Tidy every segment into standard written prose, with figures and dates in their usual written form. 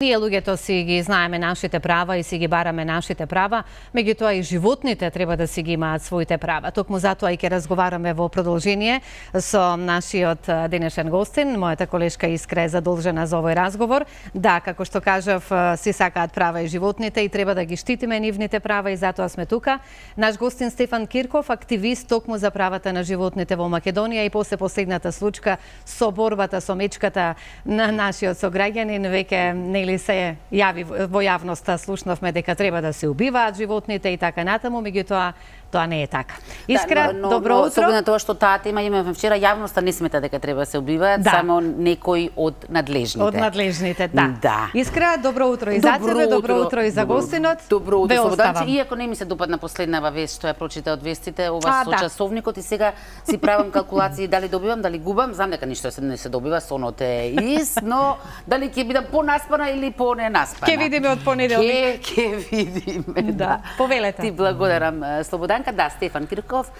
Ние луѓето си ги знаеме нашите права и си ги бараме нашите права, меѓутоа и животните треба да си ги имаат своите права. Токму затоа и ќе разговараме во продолжение со нашиот денешен гостин. Мојата колешка Искра е задолжена за овој разговор. Да, како што кажав, си сакаат права и животните и треба да ги штитиме нивните права и затоа сме тука. Наш гостин Стефан Кирков, активист токму за правата на животните во Македонија и после последната случка со борбата со мечката на нашиот сограѓанин, веќе или се јави во јавноста, слушнавме дека треба да се убиваат животните и така натаму, меѓутоа тоа не е така. Искра, добро утро. Особено тоа што таа тема имаме вчера, јавноста не смета дека треба да се убиваат, само некои од надлежните. Од надлежните, да. Да. Искра, добро утро и за тебе, добро утро и за гостинот. Добро утро, Слободанче. Иако не ми се допадна последнава вест што ја прочита од вестите, ова со часовникот и сега си правам калкулации дали добивам, дали губам. Знам дека ништо не се добива, сонот е ист, но дали ќе бидам понаспана или поненаспана. Ќе видиме од понеделник. Ќе видиме, да. Повелете. Ти благодарам, Слободанка. Да, Стефан Кирков,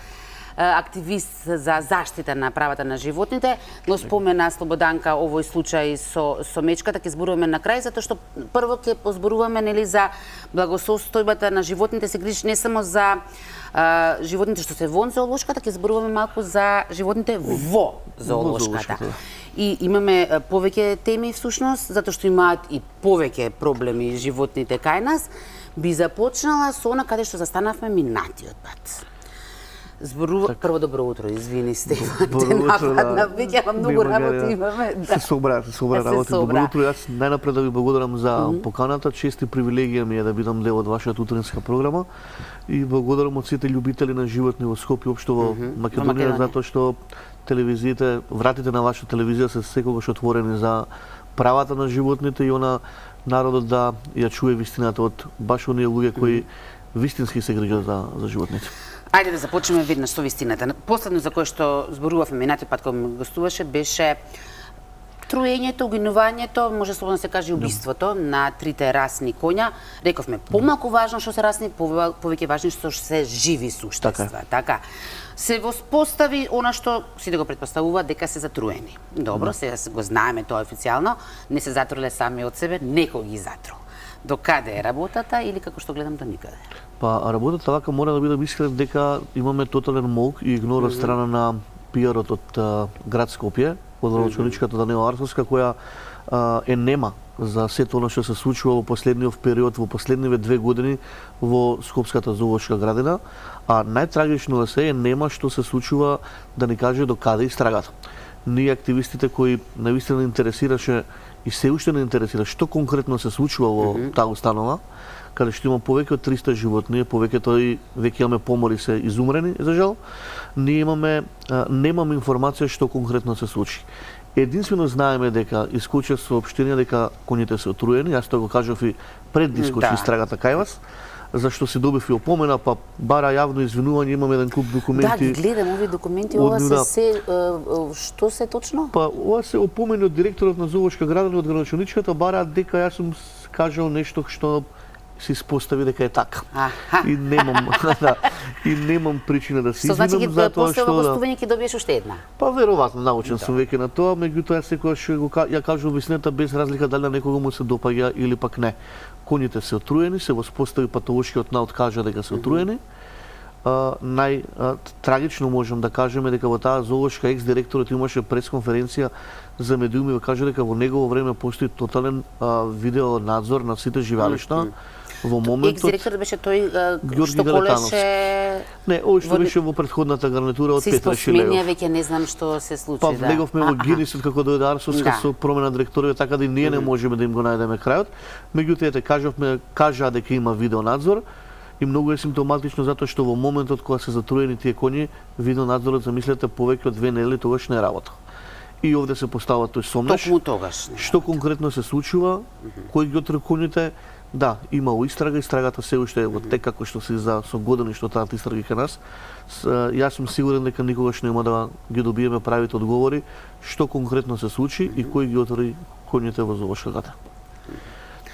активист за заштита на правата на животните, го спомена Слободанка овој случај со мечката, ќе зборуваме на крај, затоа што прво ќе позборуваме нели за благосостојбата на животните, се грижи не само за животните што се вон зоолошката, ќе зборуваме малку за животните во зоолошката. И имаме повеќе теми всушност, затоа што имаат и повеќе проблеми животните кај нас. Би започнала со она каде што застанавме минатиот пат. Прво добро утро, извини Стефан, те нападна, веќе многу работи имаме. Се собра работи. Добро утро, јас најнапред да ви благодарам за поканата, чест и привилегија ми е да бидам дел од вашата утринска програма и благодарам од сите љубители на животни во Скопје, општо во Македонија, затоа што телевизиите, вратите на вашата телевизија се секогаш отворени за правата на животните и она народот да ја чуе вистината од баш оние луѓе кои вистински се грижат за животните. Ајде да започнеме веднаш со вистината. Последно за кое што зборувавме минатиот пат кога ме гостуваше беше труењето, угинувањето, може слободно да се каже убиството на трите расни коња. Рековме помалку важно што се расни, повеќе важно што се живи суштества. Така. Се воспостави она што сите го претпоставуваат дека се затруени. Добро, сега го знаеме тоа официјално, не се затруле сами од себе, некој ги затрул. До каде е работата или како што гледам до никаде? Па работата вака мора да бидам искрен дека имаме тотален молк и игнор од страна на пиарот од град Скопје, од градоначалничката Даниела Арсовска, која е нема за сето она што се случува во последниот период, во последниве 2 години во Скопската зоолошка градина, а најтрагично да се е нема што се случува да ни каже до каде истрагата. Ние активистите кои навистина интересираше и се уште не интересира што конкретно се случува во таа установа, каде што има повеќе од 300 животни, повеќето и веќе имаме помори се изумрени, за жал, ние немаме информација што конкретно се случи. Единствено знаеме дека искочи соопштение дека коњите се отруени, јас тоа го кажав и пред да искочи истрагата кај вас, зашто се добив и опомена, па бара јавно извинување, имаме еден куп документи. Да, гледам овие документи, ова се што се точно? Па ова се опомени од директорот на зоолошка градина, од градоначалничката, бараат дека јас сум кажал нешто што се испостави дека е така. И немам причина да се извинам за тоа што после гостување ќе добиеш уште една. Па веројатно научен сум веќе на тоа, меѓутоа секогаш ја кажувам вистината без разлика дали на некого му се допаѓа или пак не. Коњите се отруени, се воспостави патолошкиот наод кажа дека се отруени. Најтрагично можам да кажеме дека во таа зоолошка екс-директорот имаше пресконференција за медиуми и каже дека во негово време постои тотален видео надзор на сите живеалишта. Во моментот екс-директорот беше тој што колеше. Не, овој што беше во претходната гарнитура од Петра Шилегов. Си веќе не знам што се случи. Па влеговме во Генисот како дојде Арсовска со промена директорија, така да и ние не можеме да им го најдеме крајот. Меѓутоа кажаа дека има видеонадзор и многу е симптоматично затоа што во моментот кога се затруени тие коњи, видеонадзорот замислете повеќе од 2 недели тогаш не работа. И овде се поставува тој сомнеш. Токму тогаш. Што конкретно се случува, кој ги отру коњите? Да, имало истрага, истрагата се уште е во тек како што се со години што траат истраги кај нас. Јас сум сигурен дека никогаш нема да ги добиеме правите одговори што конкретно се случи и кој ги отвори коњите во зоолошката.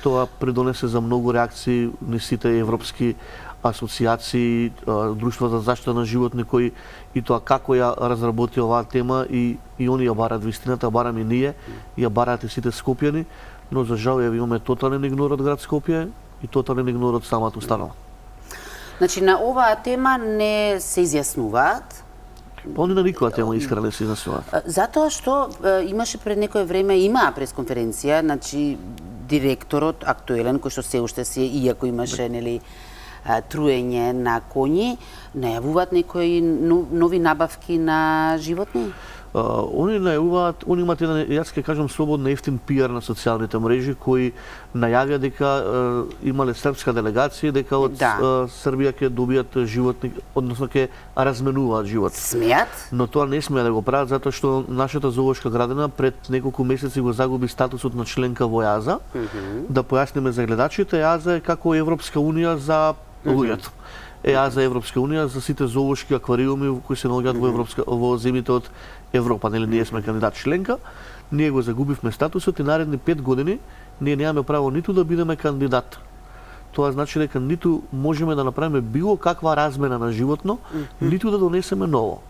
Тоа придонесе за многу реакции на сите европски асоциации, друштва за заштита на животни кои и тоа како ја разработи оваа тема и они ја бараат вистината, бараме ние, ја бараат и сите скопјани, но за жал имаме тотален игнор од град Скопје и тотален игнор од самата установа. Значи, на оваа тема не се изјаснуваат. Па они на никоја тема искрено не се изјаснуваат. Затоа што имаше пред некое време, имаа пресконференција, значи директорот актуелен, кој што се уште се, иако имаше нели труење на коњи, најавуваат некои нови набавки на животни? Они најавуваат, они имаат еден, јас ќе кажам слободно, ефтин пиар на социјалните мрежи, кои најавија дека имале српска делегација, дека од Србија ќе добијат животни, односно ќе разменуваат животни. Смеат? Но тоа не смеа да го прават, затоа што нашата зоолошка градина пред неколку месеци го загуби статусот на членка во ЕАЗа. Да појасниме за гледачите, ЕАЗа е како Европска унија за луѓето. ЕАЗа е Европска унија за сите зоолошки аквариуми кои се наоѓаат во земјите од Европа, нели ние сме кандидат членка, ние го загубивме статусот и наредни 5 години ние немаме право ниту да бидеме кандидат. Тоа значи дека ниту можеме да направиме било каква размена на животно, ниту да донесеме ново.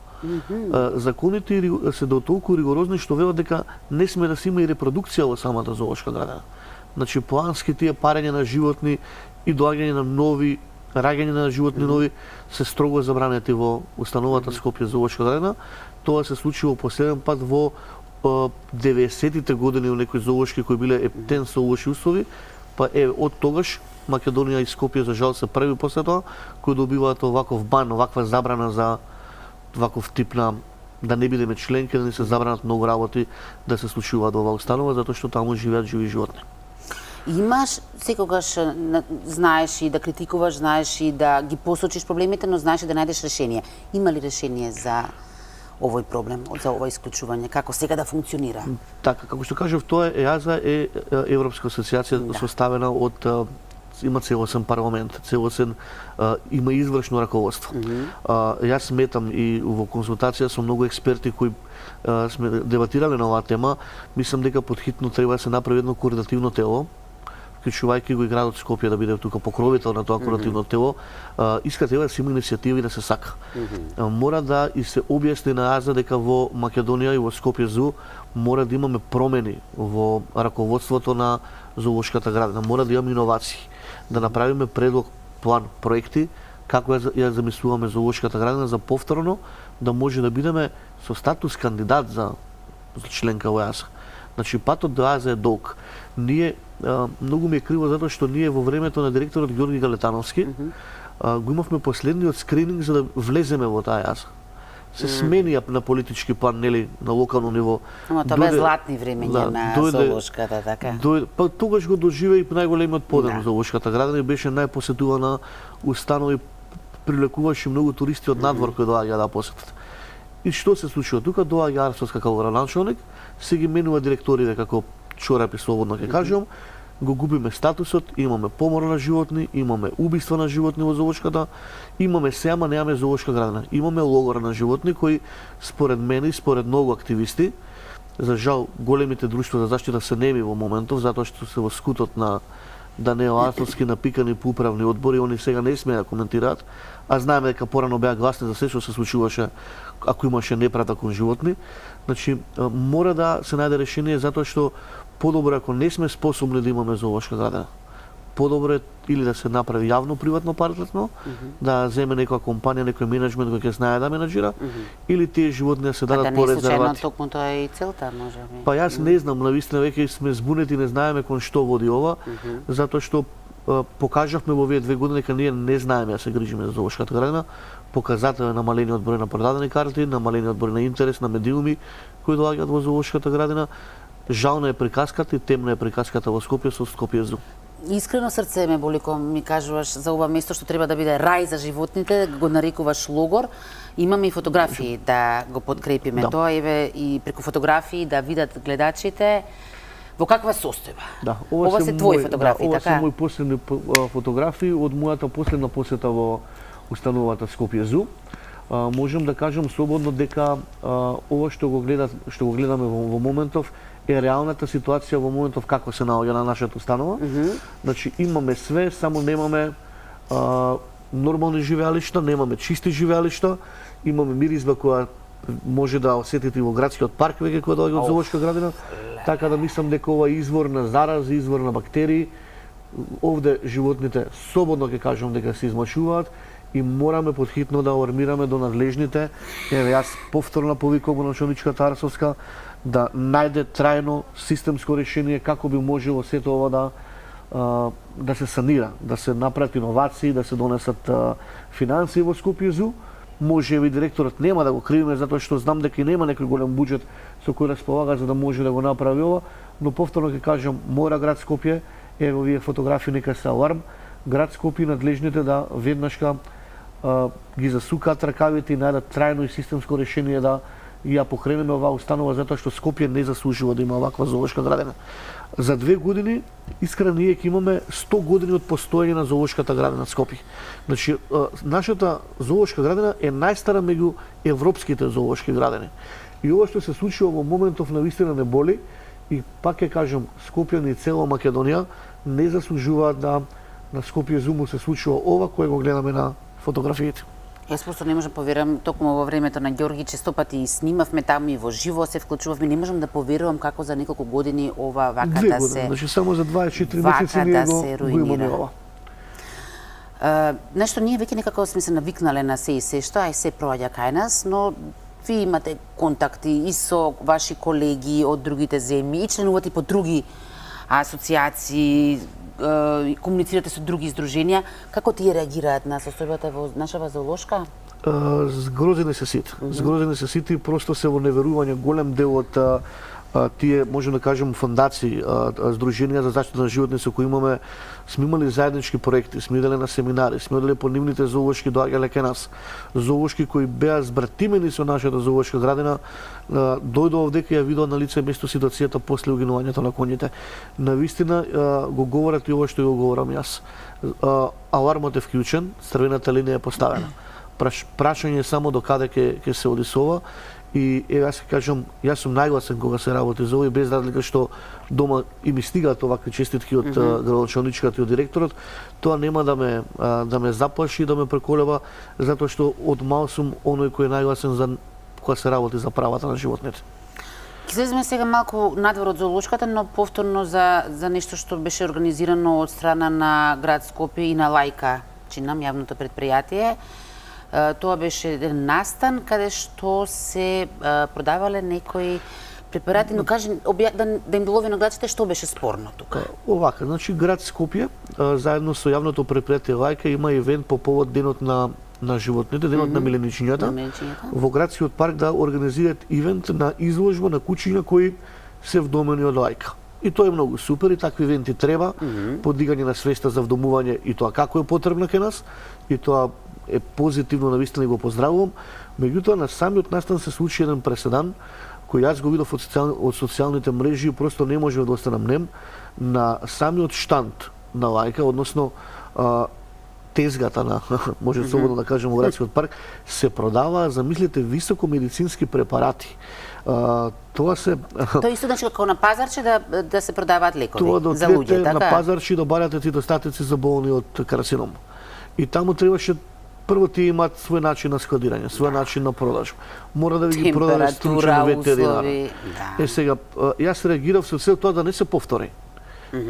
Законите се до толку ригорозни што велат дека не сме да се има и репродукција во самата зоолошка градина. Значи плански тие парење на животни и доаѓање на нови, раѓање на животни нови се строго забранети во установата Скопје зоолошка градина. Тоа се случило последен пат во 90-тите години у некои зоолошки кои биле ептен со лоши услови, па од тогаш Македонија и Скопје за жал се први после тоа кои добиваат оваков бан, оваква забрана за ваков тип на да не бидеме членки, да не се забранат многу работи да се случуваат во оваа установа затоа што таму живеат живи животни. Имаш секогаш знаеш и да критикуваш, знаеш и да ги посочиш проблемите, но знаеш и да најдеш решение. Има ли решение за овој проблем, за ова исклучување, како сега да функционира? Така, како што кажав, тоа ЕАЗа е Европска асоциација составена од има целосен парламент, целосен има извршно раководство. Јас сметам и во консултација со многу експерти кои сме дебатирале на оваа тема, мислам дека подхитно треба да се направи едно координативно тело, вклучувајќи го и градот Скопје да биде тука покровител на тоа координативно тело, иска треба да се има иницијатива и да се сака. Мора да и се објасни на ЕАЗа дека во Македонија и во Скопје ЗУ мора да имаме промени во раководството на зоолошката градина, мора да имаме иновации, да направиме предлог, план, проекти како ја замислуваме зоолошката градина за повторно да може да бидеме со статус кандидат за членка во ЕАЗа. Значи патот до ЕАЗа е долг. Ние многу ми е криво затоа што ние во времето на директорот Ѓорги Галетановски го имавме последниот скрининг за да влеземе во таа ЕАЗа. Се сменија на политички план, нели, на локално ниво. Ама тоа бе златни времења на зоолошката, така? Па тогаш го доживеа и најголемиот подем на зоолошката градина и беше најпосетувана установа и прилекуваше многу туристи од надвор кои доаѓаа да посетат. И што се случува тука? Доаѓа архивска како градоначалник, се ги менува директорите како чорапи, слободно ќе кажам, го губиме статусот, имаме помор на животни, имаме убиства на животни во зоолошката, имаме се, ама немаме зоолошка градина. Имаме логор на животни кои според мене и според многу активисти, за жал големите друштва за заштита се неми во моментов затоа што се во скутот на Даниел Арсовски напикани по управни одбори, они сега не смеат да коментираат, а знаеме дека порано беа гласни за се што се случуваше ако имаше неправда кон животни. Значи мора да се најде решение затоа што подобро ако не сме способни да имаме зоолошка градина. Подобро е или да се направи јавно приватно партнерство, да земе некоја компанија, некој менеджмент кој ќе знае да менеджира, или тие животни да се дадат по резервати. Да не случајно токму тоа е и целта, можеби. Па јас не знам, навистина веќе сме збунети, не знаеме кон што води ова, затоа што покажавме во овие 2 години дека ние не знаеме да се грижиме за зоолошката градина. Показател е намалениот број на продадени карти, намалениот број на интерес на медиуми кои доаѓаат во зоолошката градина. Жална е приказката и темна е приказката во Скопје со Скопје ЗУ. Искрено срце ме боли кога ми кажуваш за ова место што треба да биде рај за животните, го нарекуваш логор. Имаме и фотографии да го подкрепиме тоа, еве и преку фотографии да видат гледачите во каква состојба. Да, ова се твои фотографии, така? така? Ова се мои последни фотографии од мојата последна посета во установата Скопје ЗУ. Можам да кажам слободно дека ова што го гледаме во моментов е реалната ситуација во моментов како се наоѓа на нашата установа. Значи имаме све, само немаме нормални живеалишта, немаме чисти живеалишта, имаме миризба која може да осетите и во градскиот парк веќе кога доаѓа од зоолошка градина, така да мислам дека ова е извор на зарази, извор на бактерии. Овде животните слободно ќе кажам дека се измачуваат и мораме подхитно да алармираме до надлежните. Еве јас повторно повикувам во началничката Арсовска да најде трајно системско решение како би можело сето ова да се санира, да се направат иновации, да се донесат финансии во Скопје Зу. Може и директорот нема да го кривиме затоа што знам дека и нема некој голем буџет со кој располага за да може да го направи ова, но повторно ќе кажам, мора град Скопје, ево вие фотографии нека се аларм, град Скопје надлежните да веднашка ги засукаат ракавите и најдат трајно и системско решение да ја покренеме оваа установа затоа што Скопје не заслужува да има оваква зоолошка градина. За 2 години искрено ние ќе имаме 100 години од постоење на зоолошката градина Скопје. Значи нашата зоолошка градина е најстара меѓу европските зоолошки градини. И ова што се случува во моментов навистина не боли и пак ќе кажам Скопјани и цела Македонија не заслужуваат да на Скопје Зу му се случува ова кое го гледаме на фотографиите. Јас просто не можам да поверувам, токму во времето на Ѓорги често пати и снимавме таму и во живо се вклучувавме, не можам да поверувам како за неколку години ова вака да се значи само за 24 месеци ние го имаме ова. Нешто ние веќе некако сме се навикнале на се и се што, ај се проаѓа кај нас, но вие имате контакти и со ваши колеги од другите земји и членувате по други асоциации, комуницирате со други издруженија, како тие реагираат на состојбата во нашава зоолошка? Згрозени се сите. Згрозени се сите и просто се во неверување голем дел од тие, можем да кажем, фондации, здруженија за заштита на животни со кои имаме, сме имали заеднички проекти, сме иделе на семинари, сме иделе по нивните зоолошки доаѓале кај нас. Зоолошки кои беа збратимени со нашата зоолошка градина, дојдоа овдека и ја видоа на лице место ситуацијата после угинувањето на коњите. Навистина го говорат и ова што го говорам јас. Алармот е вклучен, црвената линија е поставена. Прашање само до каде ќе се оди со ова. И јас ќе кажам, јас сум најгласен кога се работи за ова и без разлика што дома и ми стигаат овакви честитки од градоначалничката и од директорот, тоа нема да ме заплаши и да ме преколеба, затоа што од мал сум оној кој е најгласен за кога се работи за правата на животните. Ќе слеземе сега малку надвор од зоолошката, но повторно за нешто што беше организирано од страна на град Скопје и на Лајка, чинам јавното предпријатие. Тоа беше еден настан каде што се продавале некои препарати, но кажи да им долови на гледачите што беше спорно тука. Овака, значи град Скопје заедно со јавното предпријатие Лајка има евент по повод денот на животните, денот на миленичињата. Во градскиот парк да организираат ивент на изложба на кучиња кои се вдомени од Лајка. И тоа е многу супер и такви ивенти треба, подигање на свеста за вдомување и тоа како е потребно кај нас, и тоа е позитивно, навистина и го поздравувам. Меѓутоа на самиот настан се случи еден преседан кој јас го видов од социјалните мрежи и просто не можев да останам нем. На самиот штанд на Лајка, односно тезгата на, може слободно да кажем, во градскиот парк, се продава, замислите, високо медицински препарати. Тоа се Тоа исто значи како на пазарче да се продаваат лекови за луѓе, луѓе, така? На пазарче да барате цитостатици за болни од карцином. И таму требаше прво тие имаат свој начин на складирање, свој начин на продажба. Мора да ви ги продаде стручен ветеринар. Сега, јас реагирав со цел тоа да не се повтори.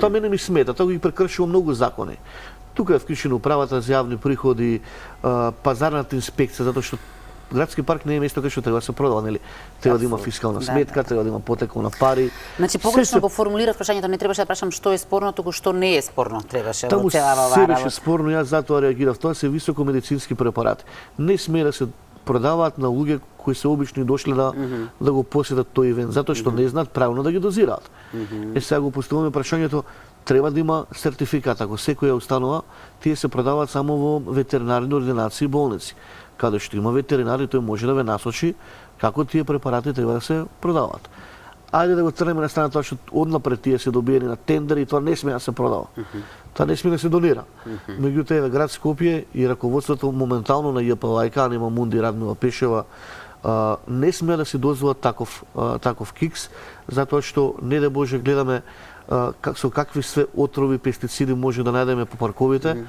Тоа мене ми смета, тоа ги прекршува многу закони. Тука е вклучено управата за јавни приходи, пазарната инспекција, затоа што градски парк не е место кај што треба да се продава, нели? Треба да има фискална сметка, треба да има потекол на пари. Значи погрешно го формулирав прашањето, не требаше да прашам што е спорно, туку што не е спорно, требаше во цела ова работа. Таму се беше спорно, јас затоа реагирав. Тоа се високо медицински препарати. Не смее да се продаваат на луѓе кои се обични дошле да го посетат тој ивент, затоа што не знаат правилно да ги дозираат. Сега го поставуваме прашањето, треба да има сертификат. Ако секоја установа, тие се продаваат само во ветеринарни ординации и болници. Каде што има ветеринари, тој може да ве насочи како тие препарати треба да се продаваат. Ајде да го трнеме на страна тоа што однапред тие се добиени на тендери и тоа не смее да се продава. Тоа не смее да се донира. Меѓутоа еве град Скопје и раководството моментално на ЈП Лајка, нема Мунди Радмила Пешева, не смее да се дозвола таков кикс, затоа што не да Боже гледаме со какви све отрови, пестициди може да најдеме по парковите.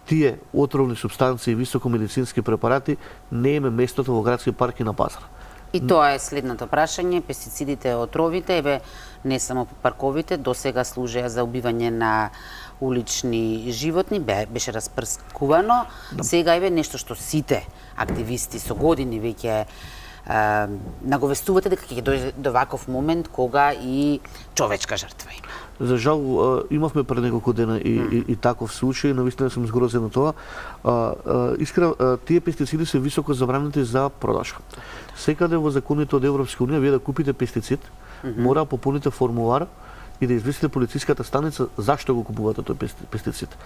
Тие отровни супстанции и високомедицински препарати не име местото во градски парк и на пазар. И тоа е следното прашање, пестицидите, отровите, еве не само по парковите, досега служеа за убивање на улични животни, беше распрскувано. Сега еве нешто што сите активисти со години веќе наговестувате дека ќе дојде до ваков момент кога и човечка жртва има. За жал, имавме пред неколку дена и таков случај, навистина сум згрозен на тоа. Искрено, тие пестициди се високо забранети за продажба. Секаде во законите од Европска унија, вие да купите пестицид, мора да пополните формулар и да известите полициската станица зашто го купувате тој пестицид.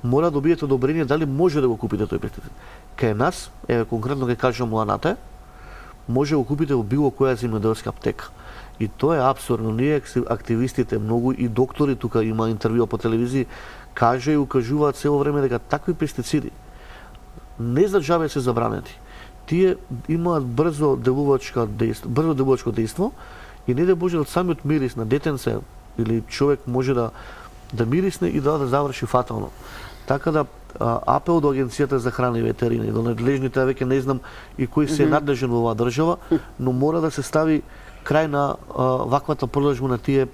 Мора да добиете одобрение дали може да го купите тој пестицид. Кај нас, еве конкретно ќе кажам Ланата, може да го купите во било која земјоделска аптека. И тоа е апсурдно. Ние активистите, многу и доктори, тука има интервјуа по телевизија, кажа и укажуваат цело време дека такви пестициди не за џабе се забранети. Тие имаат брзо делувачко дејство и не да Боже од самиот мирис на детенце или човек може да мирисне и да заврши фатално. Така да апел до Агенцијата за храна и ветерина и до надлежните, веќе не знам и кој се е надлежен во оваа држава, но мора да се стави крај на ваквата продажба на тие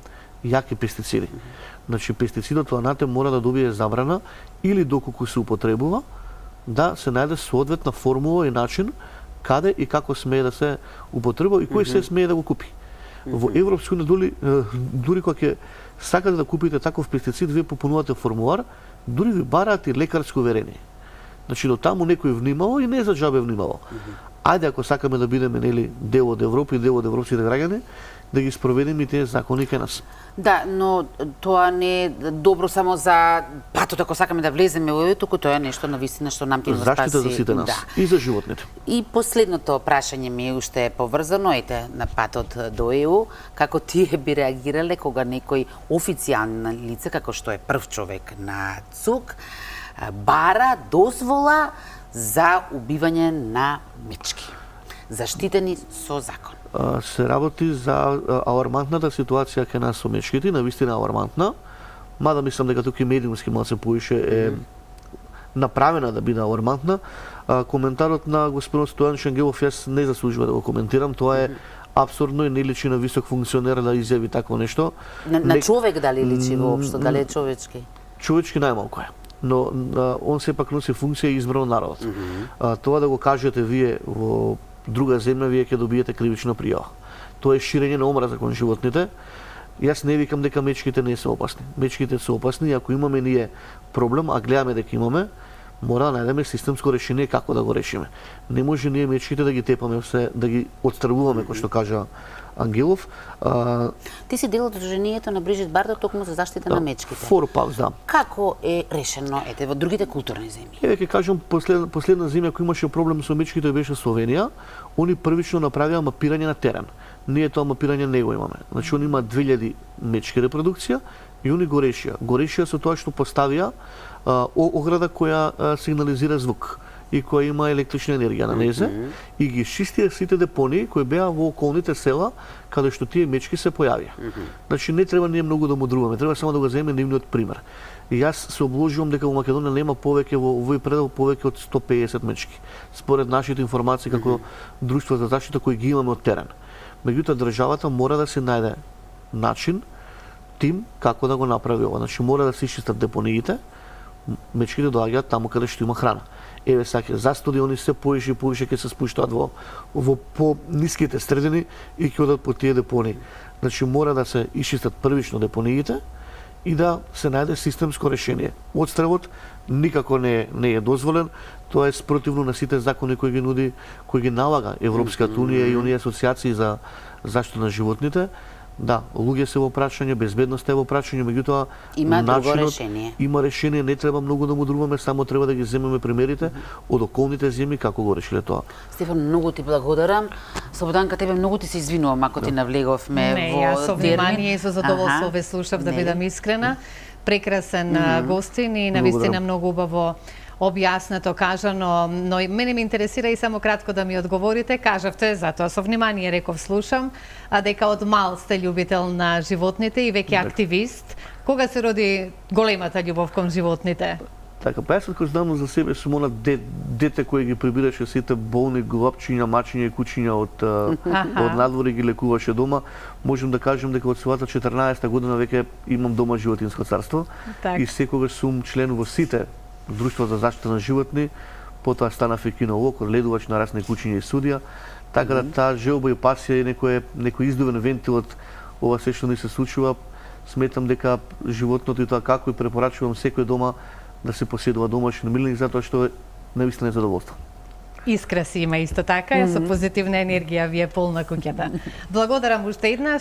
јаки пестициди. Значи пестицидот ланате мора да добие забрана или доколку се употребува да се најде соодветна формула и начин каде и како смее да се употребува и кој се смее да го купи. Во Европска унија дури кога ќе сакате да купите таков пестицид, вие попунувате формулар, дури ви бараат и лекарско уверение. Значи до таму некој внимавал и не за џабе внимавал. Ајде ако сакаме да бидеме дел од Европа и дел од европските граѓани, да ги спроведеме и тие закони кај нас. Да, но тоа не е добро само за патот ако сакаме да влеземе во туку тоа е нешто навистина што нам ќе го спаси. Заштита за сите нас и за животните. И последното прашање ми е уште поврзано на патот до ЕУ, како тие би реагирале кога некој официјално лице како што е прв човек на ЦУК бара дозвола за убивање на мечки, заштитени со закон. Се работи за алармантната ситуација кај нас со мечките, навистина алармантна, мада мислам дека тука и медиумски малце поише е направена да биде алармантна. Коментарот на господин Стојан Шенгелов јас не заслужува да го коментирам, тоа е апсурдно и не личи на висок функционер да изјави такво нешто. На човек дали личи воопшто, дали е човечки? Човечки најмалку е, но он сепак носи функција и избран народот. Тоа да го кажете вие во друга земја, вие ќе добиете кривична пријава. Тоа е ширење на омраза кон животните. Јас не викам дека мечките не се опасни. Мечките се опасни и ако имаме ние проблем, а гледаме дека имаме, мора да најдеме системско решение како да го решиме. Не може ние мечките да ги тепаме се, да ги отстравуваме, кој што кажа Ангелов. Ти си дел од Движението на Брижит Бардо токму за заштита на мечките. Форпаус, да. Како е решено во другите културни земји? Еве ќе кажам последна земја која имаше проблем со мечките беше Словенија. Они првично направија мапирање на терен. Ние тоа мапирање не го имаме. Значи они има 2000 мечки репродукција и они го решија. Го решија со тоа што поставија ограда која сигнализира звук и која има електрична енергија на незе и ги чистија сите депонии кои беа во околните села каде што тие мечки се појавија. Значи не треба ние многу да мудруваме, треба само да го земеме нивниот пример. И јас се обложувам дека во Македонија нема повеќе во овој предел повеќе од 150 мечки. Според нашите информации како друштво за заштита кои ги имаме од терен. Меѓутоа државата мора да се најде начин, тим како да го направи ова. Значи мора да се исчистат депониите, мечките доаѓаат таму каде што има храна. Еве саќе застуди они се поише ќе се спуштаат во пониските средини и ќе одат по тие депонии. Значи мора да се исчистат првично депониите и да се најде системско решение. Отстравот никако не е дозволен, тоа е спротивно на сите закони кои ги нуди, кои ги налага Европската унија и оние асоциации за заштита на животните. Да, луѓе се во прашање, безбедност е во прашање, меѓутоа има друго решение. Има решение, не треба многу да мудруваме, само треба да ги земеме примерите од околните земји како го решиле тоа. Стефан, многу ти благодарам. Слободанка, тебе многу ти се извинувам ако ти навлеговме не, во јас со внимание и со задоволство ве слушав, да бидам искрена. Прекрасен гостин и навистина многу убаво објаснато, кажано, но мене ме интересира и само кратко да ми одговорите. Кажавте, затоа со внимание реков слушам, дека од мал сте љубител на животните и веќе активист. Кога се роди големата љубов кон животните? Така, па јас како знам за себе сум она дете кој ги прибираше сите болни глапчиња, мачиња и кучиња од надвор и ги лекуваше дома. Можем да кажем дека од својата 14-та година веќе имам дома животинско царство и секогаш сум член во сите друштва за заштита на животни, потоа станав и кинолог, одледувач на расни кучиња и судија, така да таа желба и пасија е некој издувен вентил од ова се што ни се случува. Сметам дека животното и тоа како и препорачувам секој дома да се поседува домашен милник, затоа што навистина е задоволство. Искра си има исто така, со позитивна енергија ви е полна куќата. Благодарам уште еднаш.